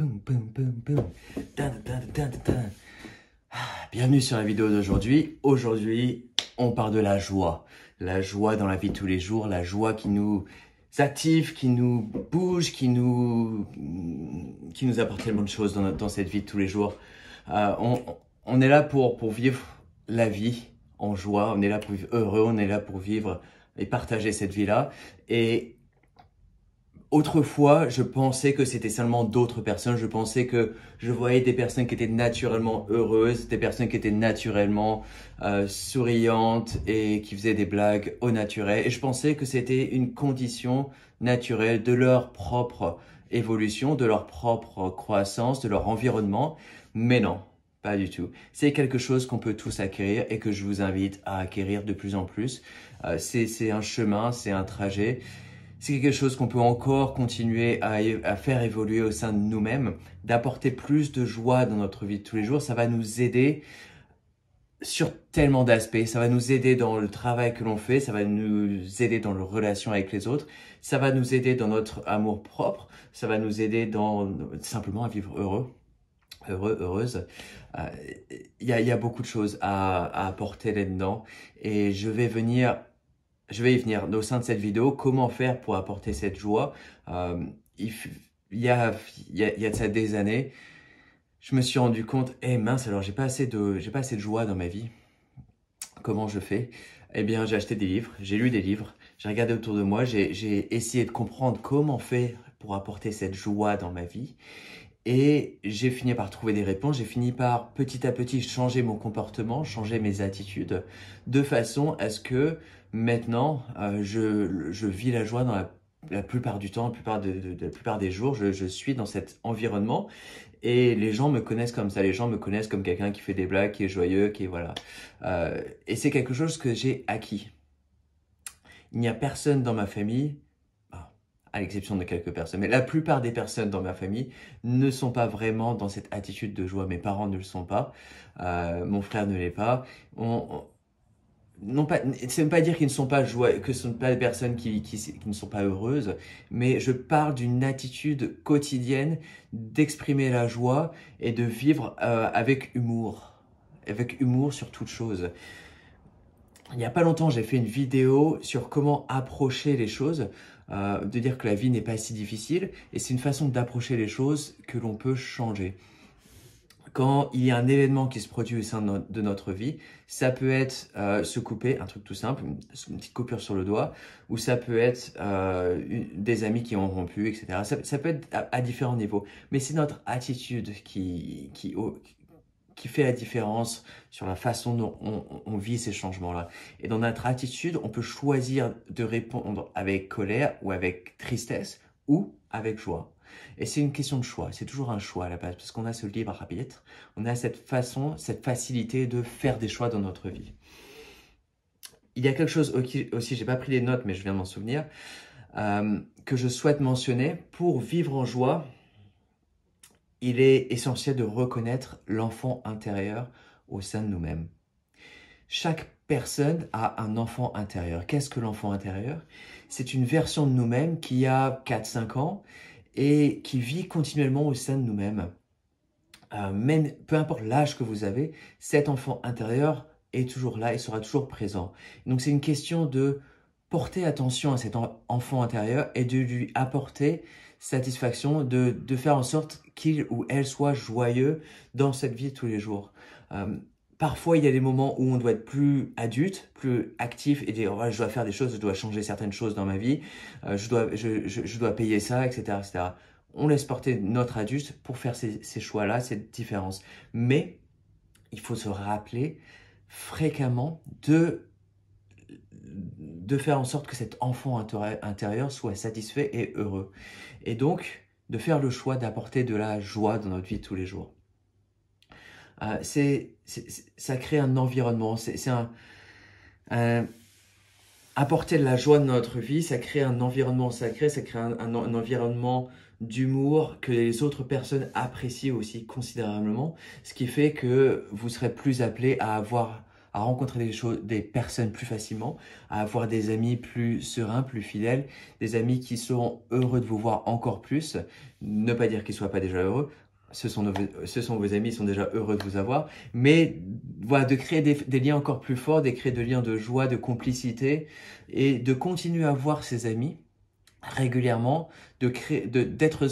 Boum, boum, boum, boum. Tan, tan, tan, tan, tan. Bienvenue sur la vidéo d'aujourd'hui. Aujourd'hui, on parle de la joie. La joie dans la vie de tous les jours, la joie qui nous active, qui nous bouge, qui nous apporte tellement de choses dans cette vie de tous les jours. On est là pour vivre la vie en joie, on est là pour vivre heureux, on est là pour vivre et partager cette vie-là. Et autrefois, je pensais que c'était seulement d'autres personnes. Je pensais que je voyais des personnes qui étaient naturellement heureuses, des personnes qui étaient naturellement souriantes et qui faisaient des blagues au naturel. Et je pensais que c'était une condition naturelle de leur propre évolution, de leur propre croissance, de leur environnement. Mais non, pas du tout. C'est quelque chose qu'on peut tous acquérir et que je vous invite à acquérir de plus en plus. C'est un chemin, c'est un trajet. C'est quelque chose qu'on peut encore continuer à faire évoluer au sein de nous-mêmes, d'apporter plus de joie dans notre vie de tous les jours. Ça va nous aider sur tellement d'aspects. Ça va nous aider dans le travail que l'on fait, ça va nous aider dans nos relations avec les autres, ça va nous aider dans notre amour propre, ça va nous aider simplement à vivre heureuse. Il y a beaucoup de choses à apporter là-dedans et je vais y venir au sein de cette vidéo, comment faire pour apporter cette joie. Il y a de ça des années, je me suis rendu compte, mince, alors j'ai pas assez de joie dans ma vie. Comment je fais? Eh bien, j'ai acheté des livres, j'ai lu des livres, j'ai regardé autour de moi, j'ai essayé de comprendre comment faire pour apporter cette joie dans ma vie. Et j'ai fini par trouver des réponses, j'ai fini par petit à petit changer mon comportement, changer mes attitudes, de façon à ce que maintenant, je vis la joie dans la plupart du temps, la plupart des jours, je suis dans cet environnement et les gens me connaissent comme ça, les gens me connaissent comme quelqu'un qui fait des blagues, qui est joyeux, qui est voilà. Et c'est quelque chose que j'ai acquis. Il n'y a personne dans ma famille, à l'exception de quelques personnes, mais la plupart des personnes dans ma famille ne sont pas vraiment dans cette attitude de joie. Mes parents ne le sont pas, mon frère ne l'est pas. C'est même pas dire qu'ils ne sont pas joyeux, que ce ne sont pas des personnes qui ne sont pas heureuses, mais je parle d'une attitude quotidienne d'exprimer la joie et de vivre avec humour sur toute chose. Il n'y a pas longtemps, j'ai fait une vidéo sur comment approcher les choses, de dire que la vie n'est pas si difficile, et c'est une façon d'approcher les choses que l'on peut changer. Quand il y a un événement qui se produit au sein de notre vie, ça peut être se couper, un truc tout simple, une petite coupure sur le doigt, ou ça peut être des amis qui ont rompu, etc. Ça peut être à différents niveaux, mais c'est notre attitude qui fait la différence sur la façon dont on vit ces changements-là. Et dans notre attitude, on peut choisir de répondre avec colère ou avec tristesse ou avec joie. Et c'est une question de choix, c'est toujours un choix à la base, parce qu'on a ce libre arbitre, on a cette facilité de faire des choix dans notre vie. Il y a quelque chose aussi, j'ai pas pris les notes, mais je viens de m'en souvenir, que je souhaite mentionner. Pour vivre en joie, il est essentiel de reconnaître l'enfant intérieur au sein de nous-mêmes. Chaque personne a un enfant intérieur. Qu'est-ce que l'enfant intérieur? C'est une version de nous-mêmes qui a 4-5 ans et qui vit continuellement au sein de nous-mêmes. Même peu importe l'âge que vous avez, cet enfant intérieur est toujours là et sera toujours présent. Donc c'est une question de porter attention à cet enfant intérieur et de lui apporter satisfaction, de faire en sorte qu'il ou elle soit joyeux dans cette vie de tous les jours. Parfois, il y a des moments où on doit être plus adulte, plus actif et dire oh, je dois faire des choses, je dois changer certaines choses dans ma vie, je dois payer ça, etc., etc. On laisse porter notre adulte pour faire ces choix-là, cette différence. Mais il faut se rappeler fréquemment de faire en sorte que cet enfant intérieur soit satisfait et heureux. Et donc, de faire le choix d'apporter de la joie dans notre vie de tous les jours. Ça crée un environnement, apporter de la joie dans notre vie, ça crée un environnement sacré, ça crée un environnement d'humour que les autres personnes apprécient aussi considérablement, ce qui fait que vous serez plus appelé à avoir à rencontrer des personnes plus facilement, à avoir des amis plus sereins, plus fidèles, des amis qui seront heureux de vous voir encore plus. Ne pas dire qu'ils ne soient pas déjà heureux. Ce sont vos amis, ils sont déjà heureux de vous avoir. Mais voilà, de créer des liens encore plus forts, de créer des liens de joie, de complicité et de continuer à voir ses amis régulièrement, d'être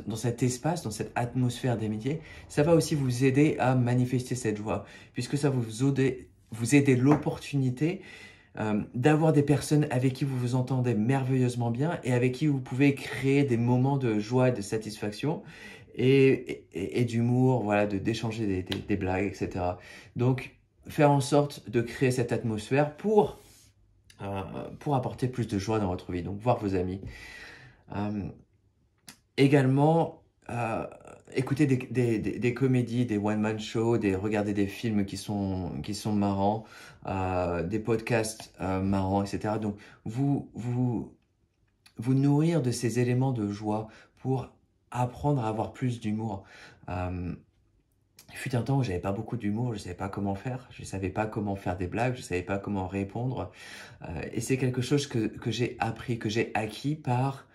dans cet espace, dans cette atmosphère d'amitié. Ça va aussi vous aider à manifester cette joie, puisque ça va vous aider l'opportunité d'avoir des personnes avec qui vous vous entendez merveilleusement bien et avec qui vous pouvez créer des moments de joie et de satisfaction et d'humour, voilà, d'échanger des blagues, etc. Donc, faire en sorte de créer cette atmosphère pour apporter plus de joie dans votre vie. Donc, voir vos amis. Également, écouter des comédies, des one-man shows, regarder des films qui sont marrants, des podcasts marrants, etc. Donc, vous nourrir de ces éléments de joie pour apprendre à avoir plus d'humour. Il fut un temps où j'avais pas beaucoup d'humour, je ne savais pas comment faire, je ne savais pas comment faire des blagues, je ne savais pas comment répondre. Et c'est quelque chose que j'ai appris, que j'ai acquis par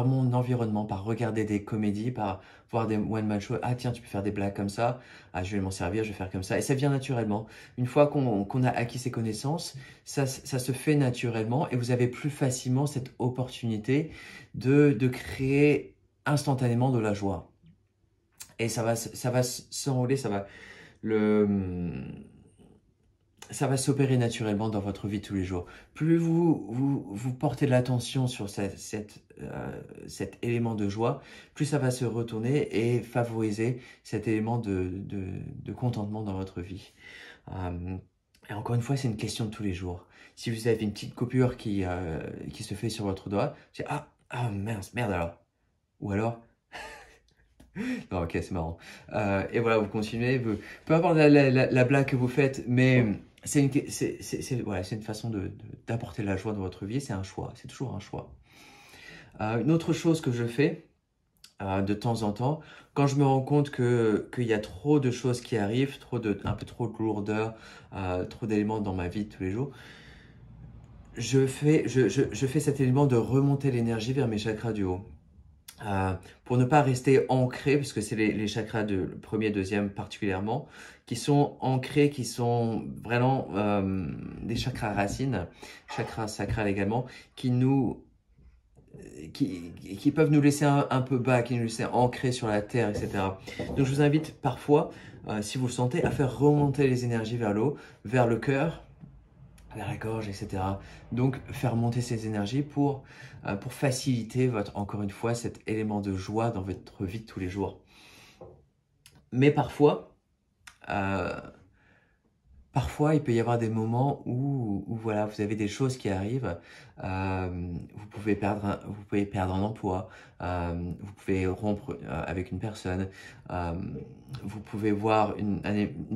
mon environnement, par regarder des comédies, par voir des one-man shows. Ah tiens, tu peux faire des blagues comme ça. Ah, je vais m'en servir, je vais faire comme ça. Et ça vient naturellement. Une fois qu'on a acquis ces connaissances, ça se fait naturellement et vous avez plus facilement cette opportunité de créer instantanément de la joie. Et ça va s'enrouler, ça va s'opérer naturellement dans votre vie de tous les jours. Plus vous portez de l'attention sur cet élément de joie, plus ça va se retourner et favoriser cet élément de contentement dans votre vie. Et encore une fois, c'est une question de tous les jours. Si vous avez une petite coupure qui se fait sur votre doigt, c'est mince, merde alors. Ou alors, non, ok, c'est marrant. Et voilà, vous continuez. Peu importe la blague que vous faites, mais c'est une façon d'apporter de la joie dans votre vie. C'est un choix, c'est toujours un choix. Une autre chose que je fais de temps en temps, quand je me rends compte qu'il y a trop de choses qui arrivent, un peu trop de lourdeur, trop d'éléments dans ma vie de tous les jours, je fais cet élément de remonter l'énergie vers mes chakras du haut. Pour ne pas rester ancré, parce que c'est les chakras le premier, deuxième particulièrement, qui sont ancrés, qui sont vraiment des chakras racines, chakras sacrales également, qui peuvent nous laisser un peu bas, qui nous laissent ancrés sur la terre, etc. Donc je vous invite parfois, si vous le sentez, à faire remonter les énergies vers l'eau, vers le cœur, vers la gorge, etc. Donc, faire monter ces énergies pour faciliter encore une fois, cet élément de joie dans votre vie de tous les jours. Mais parfois, il peut y avoir des moments où voilà, vous avez des choses qui arrivent. Vous pouvez perdre un emploi, vous pouvez rompre avec une personne, vous pouvez voir une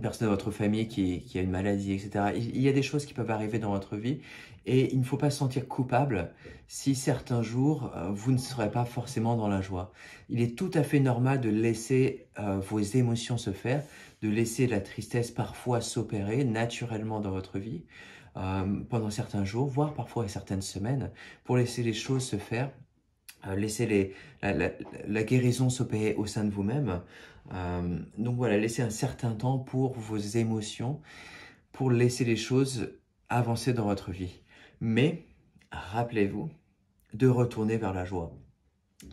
personne de votre famille qui a une maladie, etc. Il y a des choses qui peuvent arriver dans votre vie et il ne faut pas se sentir coupable si certains jours, vous ne serez pas forcément dans la joie. Il est tout à fait normal de laisser vos émotions se faire, de laisser la tristesse parfois s'opérer naturellement dans votre vie pendant certains jours, voire parfois certaines semaines, pour laisser les choses se faire, laisser la guérison s'opérer au sein de vous-même. Donc voilà, laissez un certain temps pour vos émotions, pour laisser les choses avancer dans votre vie. Mais rappelez-vous de retourner vers la joie.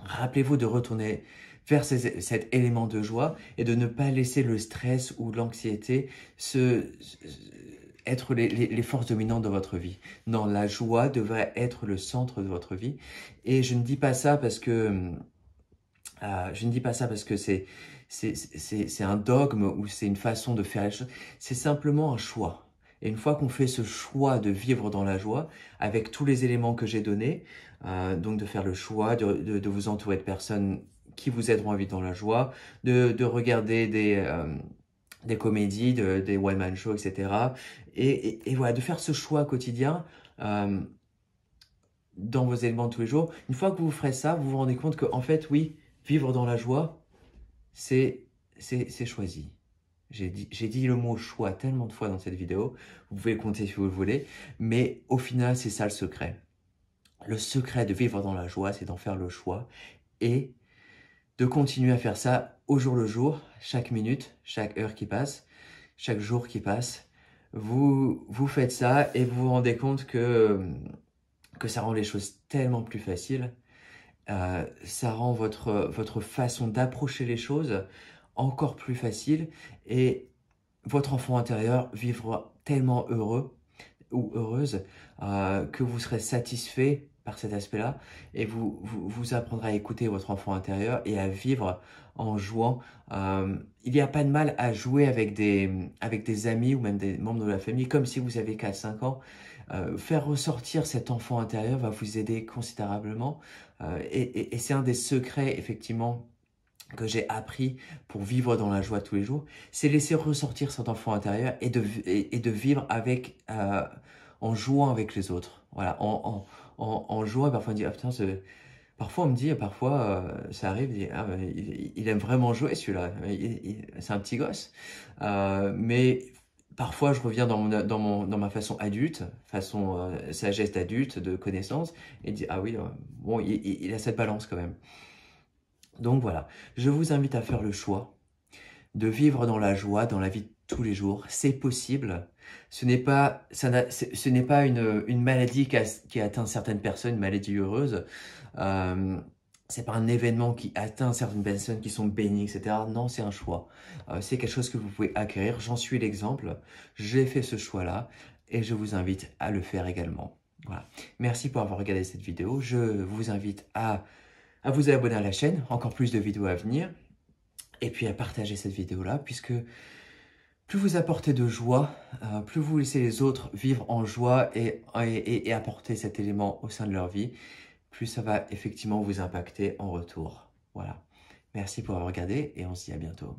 Rappelez-vous de retourner vers cet élément de joie et de ne pas laisser le stress ou l'anxiété être les forces dominantes de votre vie. Non, la joie devrait être le centre de votre vie. Et je ne dis pas ça parce que c'est un dogme ou c'est une façon de faire les choses. C'est simplement un choix. Et une fois qu'on fait ce choix de vivre dans la joie, avec tous les éléments que j'ai donnés, donc de faire le choix de vous entourer de personnes qui vous aideront à vivre dans la joie, de regarder des comédies, des one-man shows, etc. Et voilà, de faire ce choix quotidien dans vos éléments de tous les jours. Une fois que vous ferez ça, vous vous rendez compte qu'en fait, oui, vivre dans la joie, c'est choisi. J'ai dit le mot choix tellement de fois dans cette vidéo, vous pouvez compter si vous le voulez, mais au final, c'est ça le secret. Le secret de vivre dans la joie, c'est d'en faire le choix et de continuer à faire ça au jour le jour, chaque minute, chaque heure qui passe, chaque jour qui passe. Vous faites ça et vous vous rendez compte que ça rend les choses tellement plus faciles. Ça rend votre façon d'approcher les choses encore plus facile et votre enfant intérieur vivra tellement heureux ou heureuse que vous serez satisfait par cet aspect-là et vous apprendrez à écouter votre enfant intérieur et à vivre en jouant. Il n'y a pas de mal à jouer avec des amis ou même des membres de la famille, comme si vous avez 4-5 ans. Faire ressortir cet enfant intérieur va vous aider considérablement et c'est un des secrets, effectivement, que j'ai appris pour vivre dans la joie tous les jours, c'est laisser ressortir cet enfant intérieur et de vivre avec, en jouant avec les autres. Voilà, en jouant, parfois on dit, ah putain, parfois on me dit, parfois ça arrive, ah, il aime vraiment jouer celui-là, c'est un petit gosse. Mais parfois je reviens dans ma façon adulte, façon sagesse d'adulte, de connaissance, et dis, ah oui, bon, il a cette balance quand même. Donc voilà, je vous invite à faire le choix de vivre dans la joie, dans la vie de tous les jours. C'est possible. Ce n'est pas une maladie qui atteint certaines personnes, une maladie heureuse. C'est pas un événement qui atteint certaines personnes qui sont bénies, etc. Non, c'est un choix. C'est quelque chose que vous pouvez acquérir. J'en suis l'exemple. J'ai fait ce choix-là et je vous invite à le faire également. Voilà. Merci pour avoir regardé cette vidéo. Je vous invite à vous abonner à la chaîne, encore plus de vidéos à venir, et puis à partager cette vidéo-là, puisque plus vous apportez de joie, plus vous laissez les autres vivre en joie et apporter cet élément au sein de leur vie, plus ça va effectivement vous impacter en retour. Voilà. Merci pour avoir regardé et on se dit à bientôt.